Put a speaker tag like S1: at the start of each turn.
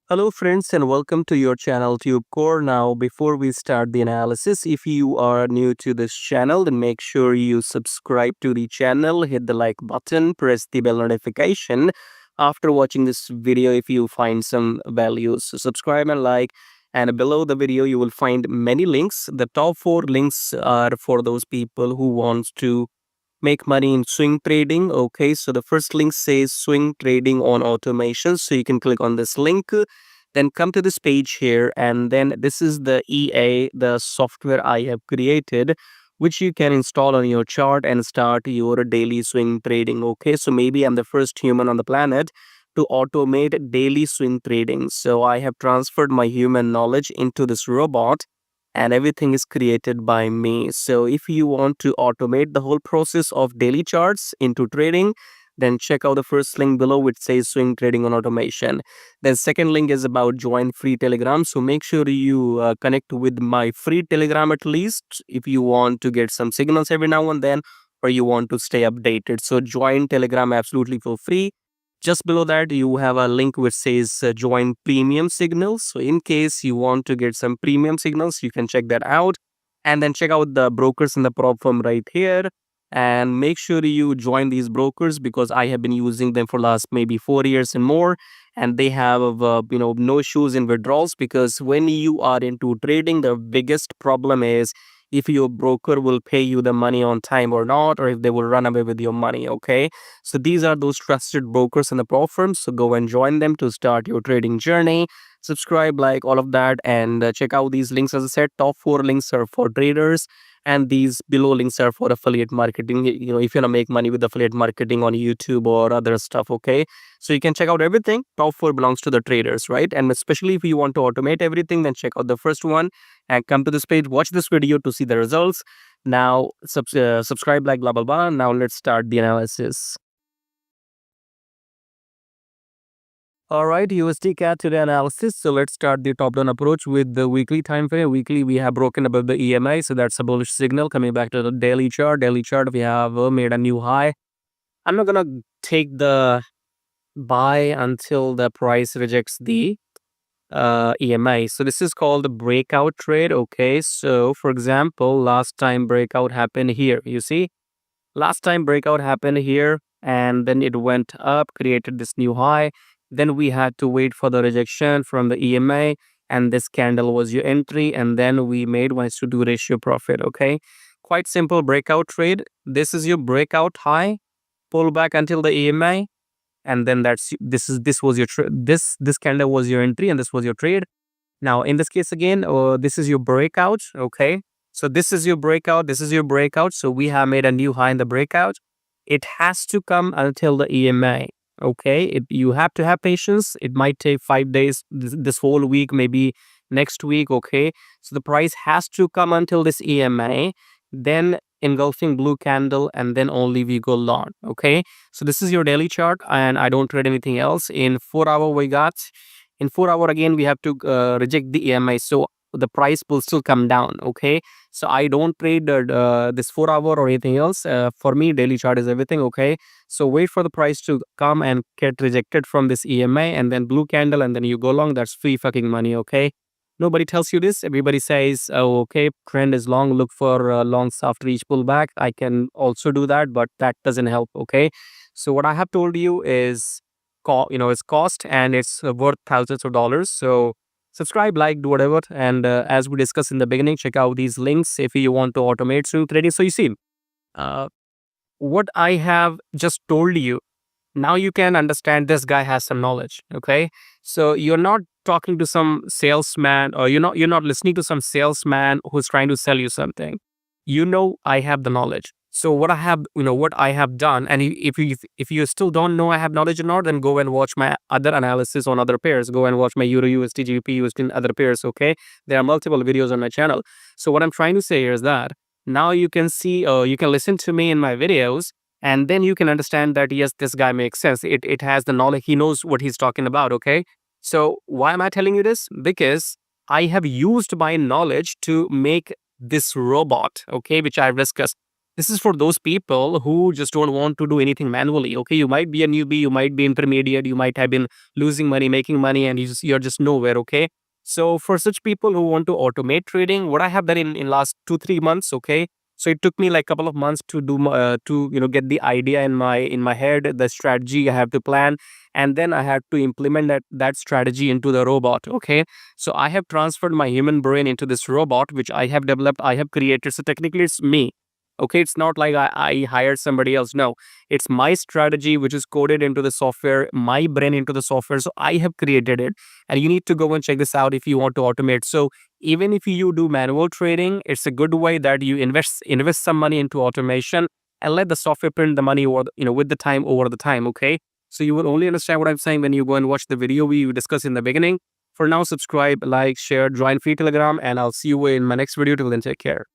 S1: Hello friends and welcome to your channel TubeCore. Now before we start the analysis, if you are new to this channel, then make sure you subscribe to the channel, hit the like button, press the bell notification. After watching this video, if you find some values, so subscribe and like. And below the video, you will find many links. The top 4 links are for those people who wants to make money in swing trading. Okay, so the first link says swing trading on automation, so you can click on this link, then come to this page here, and then this is the the software I have created, which you can install on your chart and start your daily swing trading. Okay, so maybe I'm the first human on the planet to automate daily swing trading, so I have transferred my human knowledge into this robot, and everything is created by me. So if you want to automate the whole process of daily charts into trading, then check out the first link below which says swing trading on automation. Then second link is about join free Telegram. So make sure you connect with my free Telegram at least if you want to get some signals every now and then, or you want to stay updated. So join Telegram absolutely for free. Just below that, you have a link which says join premium signals. So in case you want to get some premium signals, you can check that out. And then check out the brokers in the prop firm right here. And make sure you join these brokers because I have been using them for last maybe 4 years and more. And they have, no issues in withdrawals, because when you are into trading, the biggest problem is if your broker will pay you the money on time or not, or if they will run away with your money. Okay, so these are those trusted brokers in the pro firms. So go and join them to start your trading journey. Subscribe, like all of that, and check out these links. As I said, top 4 links are for traders, and these below links are for affiliate marketing. If you want to make money with affiliate marketing on YouTube or other stuff. Okay, so you can check out everything. Top 4 belongs to the traders, right? And especially if you want to automate everything, then check out the first one and come to this page. Watch this video to see the results. Now subscribe, like blah blah blah. Now let's start the analysis. All right, USDCAD today analysis. So let's start the top-down approach with the weekly time frame. Weekly, we have broken above the EMA, so that's a bullish signal. Coming back to the daily chart. Daily chart, we have made a new high. I'm not gonna take the buy until the price rejects the EMA. So this is called the breakout trade. Okay, so for example, last time breakout happened here. You see, last time breakout happened here, and then it went up, created this new high. Then we had to wait for the rejection from the EMA, and this candle was your entry, and then we made 1:2 ratio profit. Okay, quite simple breakout trade. This is your breakout high, pull back until the EMA, and then this was your this candle was your entry, and this was your trade. Now in this case again, this is your breakout. Okay, so this is your breakout, this is your breakout. So we have made a new high in the breakout. It has to come until the EMA. Okay, you have to have patience. It might take 5 days, this whole week, maybe next week. Okay, so the price has to come until this EMA, then engulfing blue candle, and then only we go long. Okay, so this is your daily chart, and I don't trade anything else. In 4 hour we got, in 4 hour again we have to reject the EMI, so the price will still come down. Okay, so I don't trade this 4 hour or anything else. For me, daily chart is everything. Okay, so wait for the price to come and get rejected from this EMI, and then blue candle, and then you go long. That's free fucking money. Okay, nobody tells you this. Everybody says, oh, okay, trend is long, look for longs after each pullback. I can also do that, but that doesn't help. Okay, so what I have told you is it's cost, and it's worth thousands of dollars. So subscribe, like, do whatever. And as we discussed in the beginning, check out these links if you want to automate swing trading. So you see, uh, what I have just told you, now you can understand this guy has some knowledge. Okay, so you're not talking to some salesman, or you're not listening to some salesman who's trying to sell you something. I have the knowledge. So what I have done, and if you still don't know I have knowledge or not, then go and watch my other analysis on other pairs. Go and watch my Euro USD GBP used in other pairs. Okay, there are multiple videos on my channel. So what I'm trying to say here is that now you can see, you can listen to me in my videos, and then you can understand that yes, this guy makes sense. It has the knowledge. He knows what he's talking about. Okay, so why am I telling you this? Because I have used my knowledge to make this robot, okay, which I've discussed. This is for those people who just don't want to do anything manually. Okay, you might be a newbie, you might be intermediate, you might have been losing money, making money, and you're just nowhere. Okay, so for such people who want to automate trading, what I have done in last 2-3 months. Okay, so it took me like couple of months to do to get the idea in my head, the strategy I have to plan, and then I had to implement that strategy into the robot. Okay, so I have transferred my human brain into this robot, which I have developed, I have created. So technically, it's me. Okay, it's not like I hired somebody else. No, it's my strategy which is coded into the software, my brain into the software. So I have created it. And you need to go and check this out if you want to automate. So even if you do manual trading, it's a good way that you invest some money into automation and let the software print the money over with the time over the time. Okay. So you will only understand what I'm saying when you go and watch the video we discussed in the beginning. For now, subscribe, like, share, join free Telegram, and I'll see you in my next video. Till then, take care.